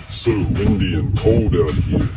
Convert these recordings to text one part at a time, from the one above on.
It's so windy and cold out here.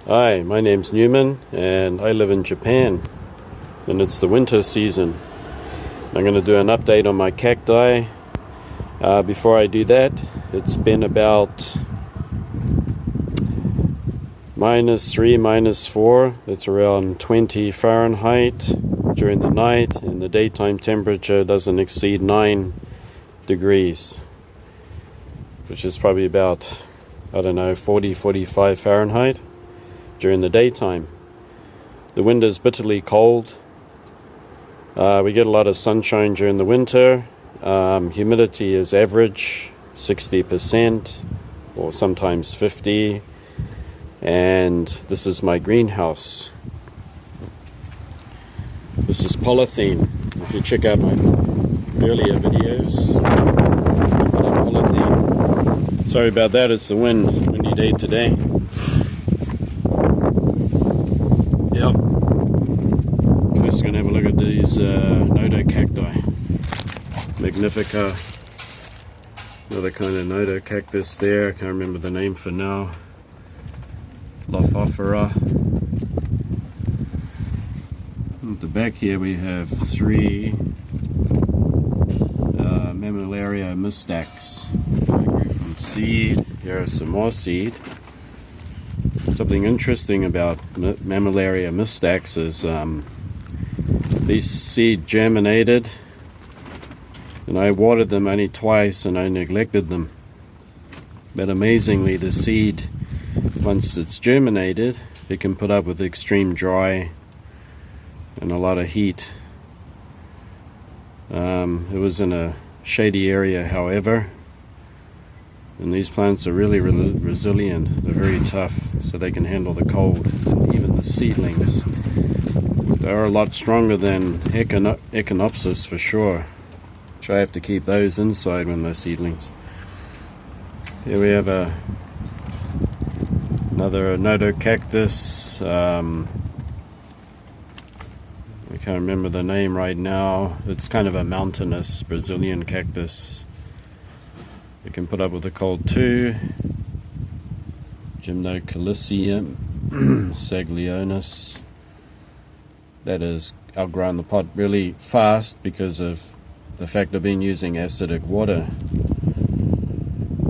Hi, my name's Newman and I live in Japan and it's the winter season. I'm going to do an update on my cacti. Before I do that, it's been about -3, -4. It's around 20 Fahrenheit during the night, and the daytime temperature doesn't exceed 9 degrees, which is probably about, I don't know, 40, 45 Fahrenheit during the daytime. The wind is bitterly cold. We get a lot of sunshine during the winter. Humidity is average 60% or sometimes 50%. And this is my greenhouse. This is polythene. If you check out my earlier videos, polythene. Sorry about that, it's the windy day today. Yep. First gonna have a look at these nodo cacti. Magnifica. Another kind of nodo cactus there. I can't remember the name for now. Lophophora. At the back here we have 3 Mammillaria mystax. I grew from seed. Here are some more seed. Something interesting about Mammillaria mystax is these seed germinated, and I watered them only twice and I neglected them. But amazingly, the seed, once it's germinated, it can put up with extreme dry and a lot of heat. It was in a shady area, however, and these plants are really resilient. They're very tough, so they can handle the cold. And even the seedlings, they're a lot stronger than Echinopsis for sure. So I have to keep those inside when they're seedlings. Here we have another nodo cactus. I can't remember the name right now. It's kind of a mountainous Brazilian cactus. It can put up with the cold too. Gymnocalycium saglionis. That has outgrown the pot really fast because of the fact I've been using acidic water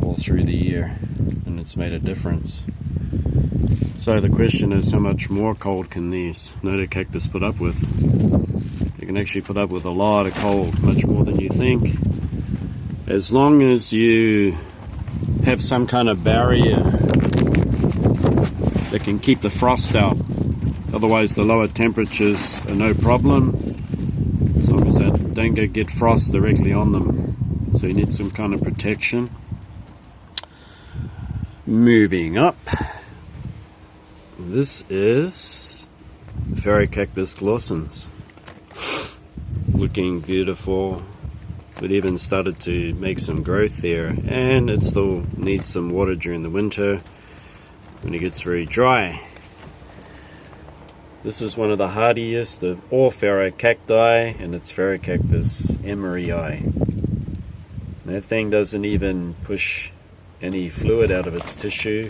all through the year, and it's made a difference. So the question is, how much more cold can these Cactus put up with? They can actually put up with a lot of cold, much more than you think, as long as you have some kind of barrier that can keep the frost out. Otherwise the lower temperatures are no problem, as long as they don't get frost directly on them. So you need some kind of protection. Moving up, this is Cactus glossans. Looking beautiful. It even started to make some growth there, and it still needs some water during the winter when it gets very dry. This is one of the hardiest of all cacti, and it's Cactus emeryii. That thing doesn't even push any fluid out of its tissue.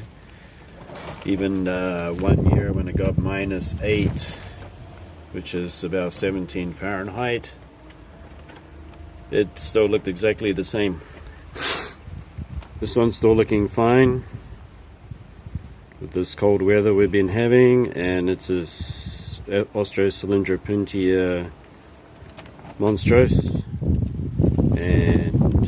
Even 1 year when it got -8, which is about 17 Fahrenheit, it still looked exactly the same. This one's still looking fine with this cold weather we've been having, and it's this Austrocylindropuntia monstrose. And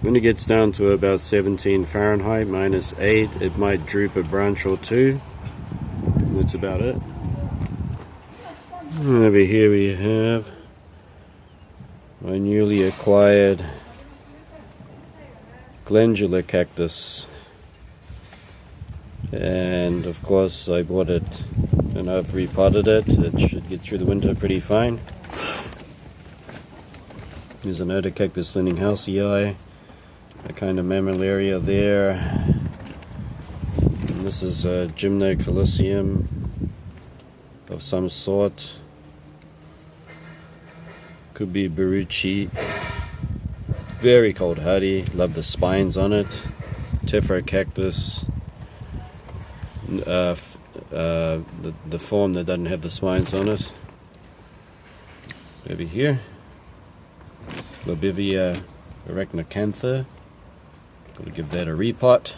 when it gets down to about 17 Fahrenheit, -8, it might droop a branch or two. That's about it. And over here we have my newly acquired glandular cactus, and of course I bought it and I've repotted it. It should get through the winter pretty fine. There's an Cactus lenninghausii, a kind of mammillaria there, and this is a Gymnocalycium of some sort. Could be Baruchi. Very cold hardy. Love the spines on it. Cactus. The form that doesn't have the spines on it. Over here, Lobivia arachnocantha. Got to give that a repot.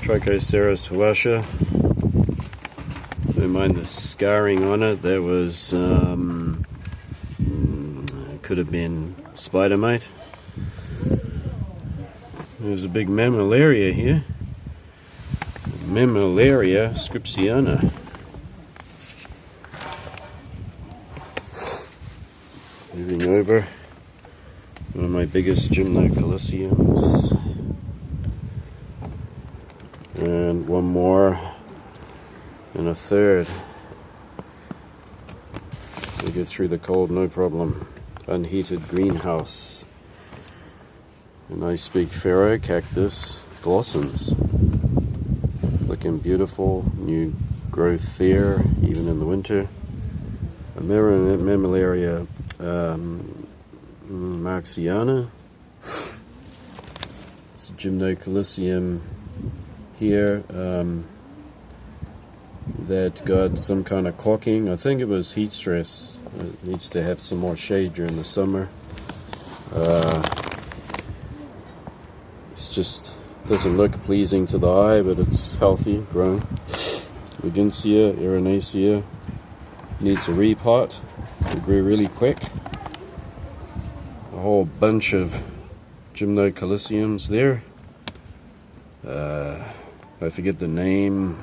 Trichoceros huasha. Don't mind the scarring on it. That was could have been spider mite. There's a big mammillaria here. Mammillaria scripsiana. Moving over, one of my biggest Gymnocalyciums, and one more, and a third. We get through the cold, no problem. Unheated greenhouse. A nice big Cactus glossans. Looking beautiful, new growth there, even in the winter. A mammillaria marxiana. It's a Gymnocalycium here that got some kind of caulking. I think it was heat stress. It needs to have some more shade during the summer. It's just doesn't look pleasing to the eye, but it's healthy growing. Wiginsia erinacea needs a repot. It grew really quick. A whole bunch of Gymnocalyciums there. I forget the name.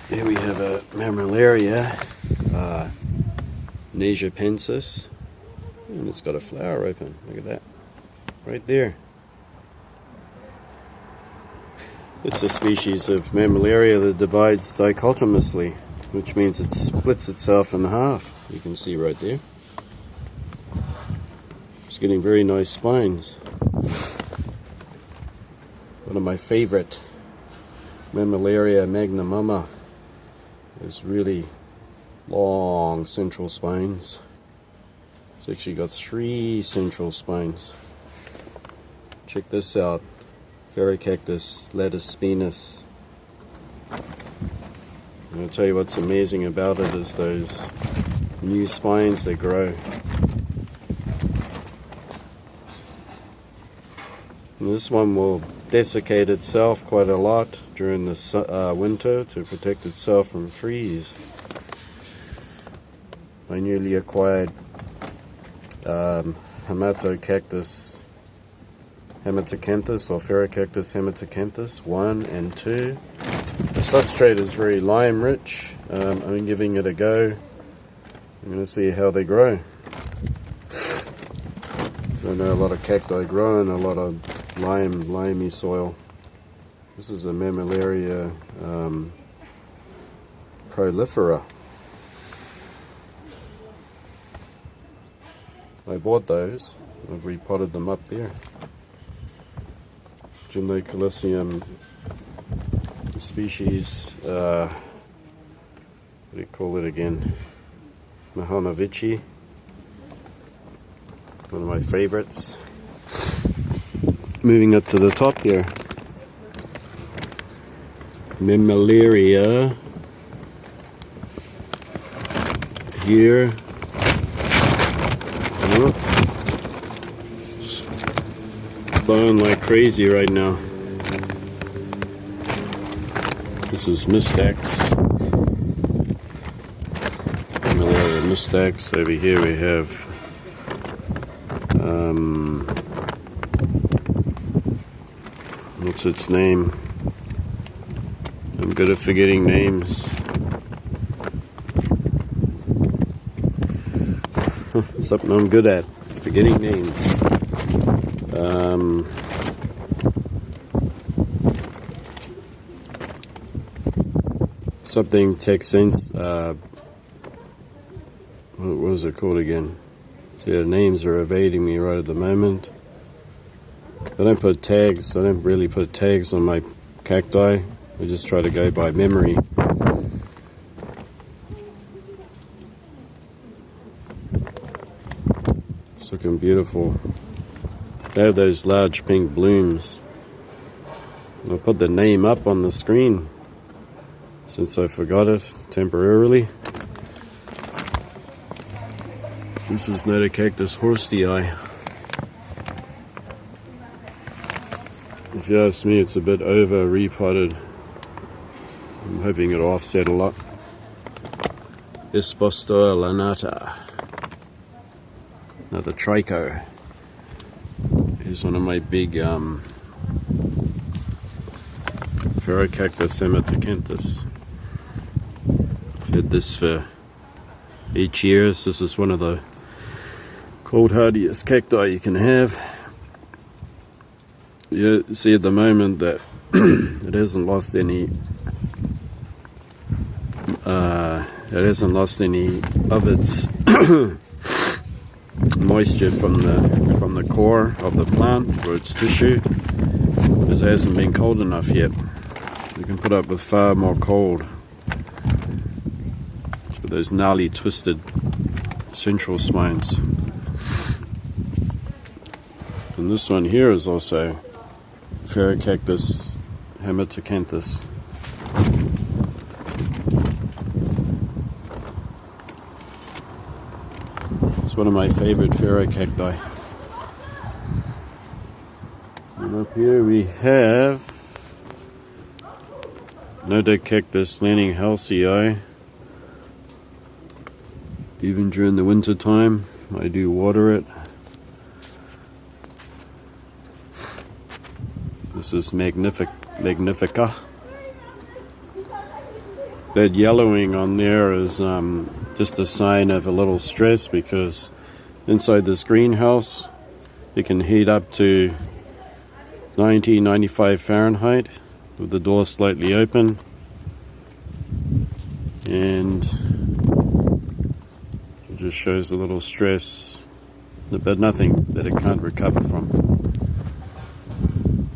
Here we have a mammillaria, Nasia, and it's got a flower open. Look at that, right there. It's a species of mammillaria that divides dichotomously, which means it splits itself in half. You can see right there. It's getting very nice spines. One of my favorite, Mammillaria magnamama, is really long central spines. It's actually got 3 central spines. Check this out. Cactus lattispinus. And I'll tell you what's amazing about it is those new spines that grow. And this one will desiccate itself quite a lot during the winter to protect itself from freeze. My newly acquired Cactus Hematocanthus or Cactus Hematocanthus 1 and 2. The substrate is very lime rich. I'm giving it a go. I'm going to see how they grow. So I know a lot of cacti grow in a lot of limey soil. This is a Mammillaria prolifera. I bought those. I've repotted them up there. Gymnocalycium species, what do you call it again? Mahanovici. One of my favorites. Moving up to the top here. Mammillaria. Here. Blowing like crazy right now. This is Mystax. Mammillaria Mystax. Over here we have what's its name? I'm good at forgetting names. Something I'm good at, forgetting names. Something Texans. What was it called again? So yeah, names are evading me right at the moment. I don't put tags. I don't really put tags on my cacti. I just try to go by memory. It's looking beautiful. They have those large pink blooms. I'll put the name up on the screen since I forgot it temporarily. This is Cactus horstii. If you ask me, it's a bit over repotted. I'm hoping it'll offset a lot. Ispostoa lanata. Another tricho. Here's one of my big Cactus hematocanthus. Did this for 8 years. This is one of the cold hardiest cacti you can have. You see at the moment that it hasn't lost any of its moisture from the core of the plant or its tissue, because it hasn't been cold enough yet. You can put up with far more cold. With those gnarly twisted central spines. And this one here is also Cactus hematocanthus. It's one of my favorite cacti. And up here we have Cactus Laninghalsii. Even during the winter time, I do water it. This is Magnifica. That yellowing on there is just a sign of a little stress, because inside this greenhouse it can heat up to 95 Fahrenheit with the door slightly open, and it just shows a little stress, but nothing that it can't recover from.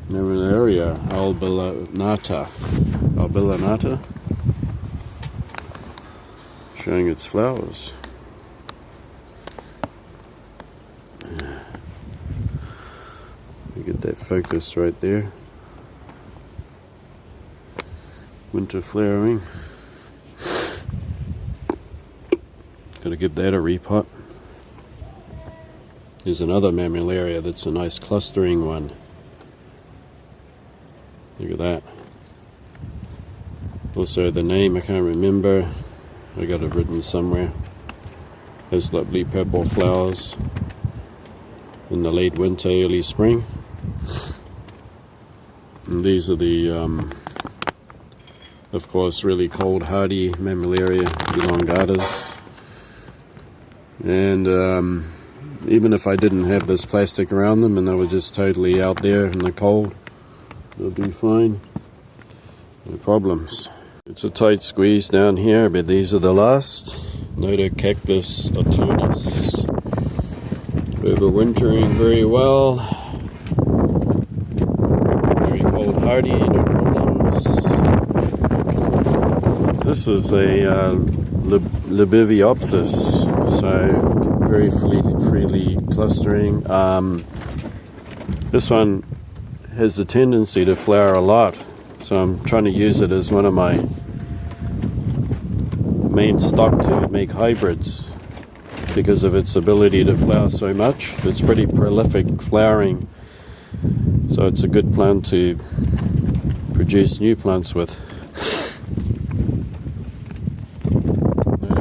Mammillaria albilanata. showing its flowers. You get that focus right there. Winter flowering. Gotta give that a repot. Here's another mammillaria that's a nice clustering one. Look at that. Also the name I can't remember. I got it written somewhere. Has lovely purple flowers in the late winter, early spring. And these are the, of course, really cold hardy mammillaria elongatas. And even if I didn't have this plastic around them and they were just totally out there in the cold, they'll be fine. No problems. It's a tight squeeze down here, but these are the last. Cactus autumnus. Overwintering very well. Very cold hardy, no problems. This is a Libiviopsis, so very freely clustering. This one has a tendency to flower a lot, so I'm trying to use it as one of my main stock to make hybrids because of its ability to flower so much. It's pretty prolific flowering, so it's a good plant to produce new plants with.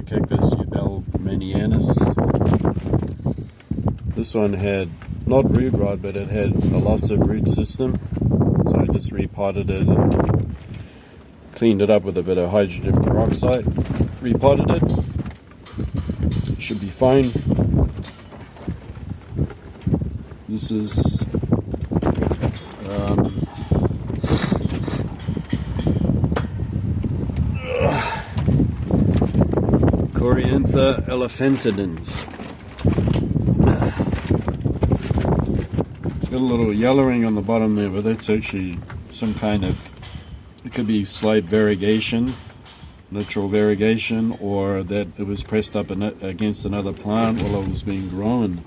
Cactus ubelmanianus. This one had not root rot, but it had a loss of root system, so I just repotted it and cleaned it up with a bit of hydrogen peroxide. Repotted it. It should be fine. This is Coriantha elephantidens. It's got a little yellowing on the bottom there, but that's actually some kind of, it could be slight variegation, natural variegation, or that it was pressed up against another plant while it was being grown.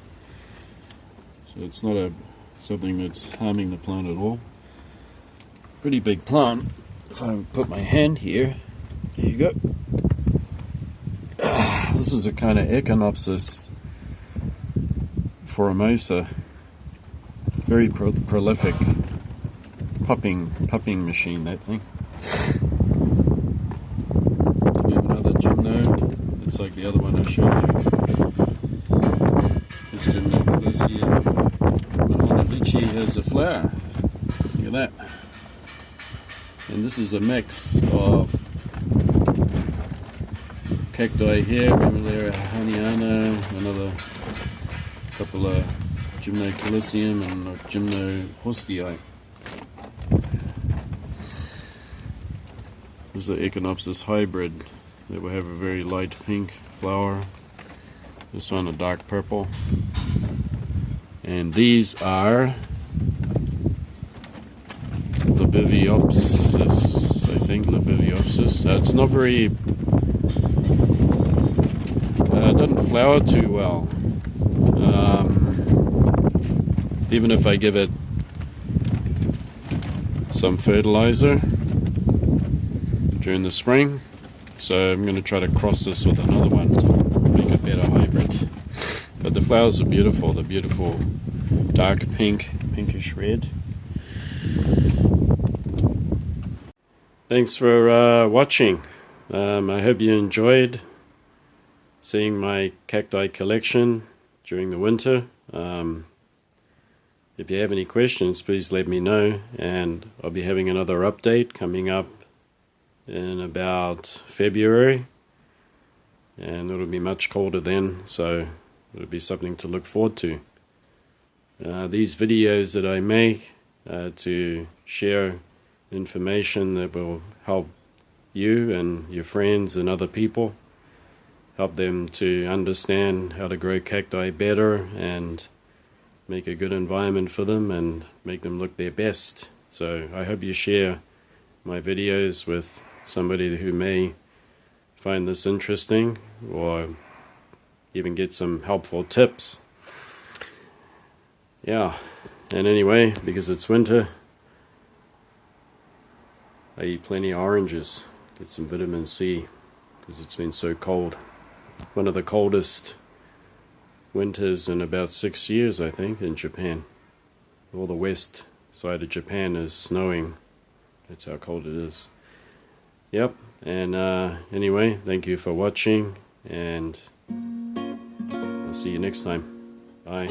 So it's not something that's harming the plant at all. Pretty big plant. If I put my hand here, there you go. This is a kind of Echinopsis formosa. Very prolific popping machine, that thing. We have another gymno. It's like the other one I showed you. This gymno Mahonalichi has a flower. Look at that. And this is a mix of cacti here, Mammillaria haniana, another couple of Gymnocalycium and Gymnohorstii. This is the Echinopsis hybrid that will have a very light pink flower. This one a dark purple. And these are Libiviopsis, I think, Libiviopsis. It's not very, it doesn't flower too well. Even if I give it some fertilizer during the spring. So I'm going to try to cross this with another one to make a better hybrid. But the flowers are beautiful. They're beautiful dark pink, pinkish red. Thanks for watching. I hope you enjoyed seeing my cacti collection during the winter. If you have any questions, please let me know, and I'll be having another update coming up in about February, and it'll be much colder then, so it'll be something to look forward to. These videos that I make to share information that will help you and your friends and other people, help them to understand how to grow cacti better and make a good environment for them and make them look their best. So I hope you share my videos with somebody who may find this interesting or even get some helpful tips. Yeah, and anyway, because it's winter, I eat plenty of oranges, get some vitamin C, because it's been so cold. One of the coldest winters in about 6 years, I think, in Japan. All the west side of Japan is snowing. That's how cold it is. Yep, and anyway, thank you for watching, and I'll see you next time. Bye.